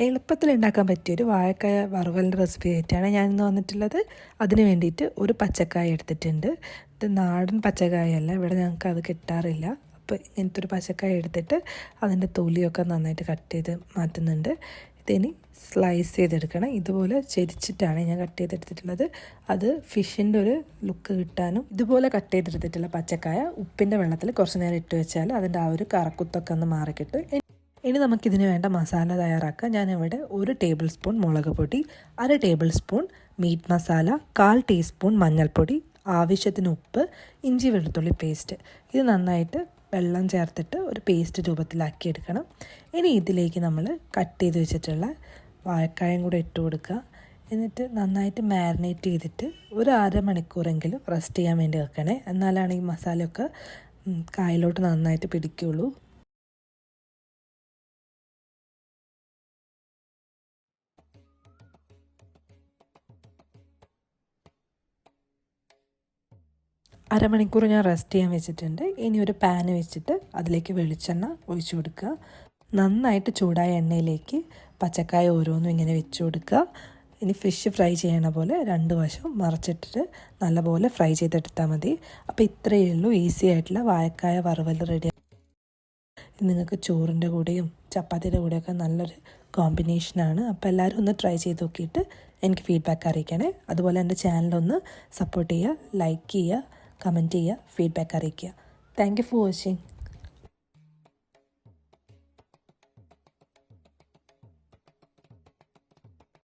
എളുപ്പത്തിൽ ഉണ്ടാക്കാൻ പറ്റിയൊരു വാഴക്കായ വറുവലിൻ്റെ റെസിപ്പി ആയിട്ടാണ് ഞാൻ ഇന്ന് വന്നിട്ടുള്ളത്. അതിന് വേണ്ടിയിട്ട് ഒരു പച്ചക്കായ എടുത്തിട്ടുണ്ട്. ഇത് നാടൻ പച്ചക്കായല്ല, ഇവിടെ ഞങ്ങൾക്ക് അത് കിട്ടാറില്ല. അപ്പോൾ ഇങ്ങനത്തെ ഒരു പച്ചക്കായ എടുത്തിട്ട് അതിൻ്റെ തൊലിയൊക്കെ നന്നായിട്ട് കട്ട് ചെയ്ത് മാറ്റുന്നുണ്ട്. ഇതിനി സ്ലൈസ് ചെയ്തെടുക്കണം. ഇതുപോലെ ചെരിച്ചിട്ടാണ് ഞാൻ കട്ട് ചെയ്തെടുത്തിട്ടുള്ളത്. അത് ഫിഷിൻ്റെ ഒരു ലുക്ക് കിട്ടാനും. ഇതുപോലെ കട്ട് ചെയ്തെടുത്തിട്ടുള്ള പച്ചക്കായ ഉപ്പിൻ്റെ വെള്ളത്തിൽ കുറച്ച് നേരം ഇട്ട് വെച്ചാൽ അതിൻ്റെ ആ ഒരു കറക്കുത്തൊക്കെ ഒന്ന് മാറിക്കിട്ടും. ഇനി നമുക്കിതിന് വേണ്ട മസാല തയ്യാറാക്കാം. ഞാനിവിടെ 1 ടേബിൾ സ്പൂൺ മുളക് പൊടി, 1/2 tablespoon meat masala, 1/4 teaspoon മഞ്ഞൾപ്പൊടി, ആവശ്യത്തിന് ഉപ്പ്, ഇഞ്ചി വെളുത്തുള്ളി പേസ്റ്റ്. ഇത് നന്നായിട്ട് വെള്ളം ചേർത്തിട്ട് ഒരു പേസ്റ്റ് രൂപത്തിലാക്കി എടുക്കണം. ഇനി ഇതിലേക്ക് നമ്മൾ കട്ട് ചെയ്ത് വെച്ചിട്ടുള്ള വാഴക്കായം കൂടെ ഇട്ട് കൊടുക്കുക. എന്നിട്ട് നന്നായിട്ട് മാരിനേറ്റ് ചെയ്തിട്ട് ഒരു അരമണിക്കൂറെങ്കിലും റെസ്റ്റ് ചെയ്യാൻ വേണ്ടി വെക്കണേ. എന്നാലാണ് ഈ മസാലയൊക്കെ കായലോട്ട് നന്നായിട്ട് പിടിക്കുകയുള്ളൂ. അരമണിക്കൂർ ഞാൻ റെസ്റ്റ് ചെയ്യാൻ വെച്ചിട്ടുണ്ട്. ഇനി ഒരു പാന് വെച്ചിട്ട് അതിലേക്ക് വെളിച്ചെണ്ണ ഒഴിച്ചു കൊടുക്കുക. നന്നായിട്ട് ചൂടായ എണ്ണയിലേക്ക് പച്ചക്കായ ഓരോന്നും ഇങ്ങനെ വെച്ച് കൊടുക്കുക. ഇനി ഫിഷ് ഫ്രൈ ചെയ്യണ പോലെ 2 വശവും മറച്ചിട്ടിട്ട് നല്ലപോലെ ഫ്രൈ ചെയ്തെടുത്താൽ മതി. അപ്പോൾ ഇത്രയേ ഉള്ളൂ, ഈസി ആയിട്ടുള്ള വാഴക്കായ വറുവൽ റെഡി. നിങ്ങൾക്ക് ചോറിൻ്റെ കൂടെയും ചപ്പാത്തിയുടെ കൂടെയൊക്കെ നല്ലൊരു കോമ്പിനേഷനാണ്. അപ്പോൾ എല്ലാവരും ഒന്ന് ട്രൈ ചെയ്ത് നോക്കിയിട്ട് എനിക്ക് ഫീഡ്ബാക്ക് അറിയിക്കണേ. അതുപോലെ എൻ്റെ ചാനലൊന്ന് സപ്പോർട്ട് ചെയ്യുക, ലൈക്ക് ചെയ്യുക, കമൻറ്റ് ചെയ്യുക, ഫീഡ്ബാക്ക് അറിയിക്കുക. Thank you for watching.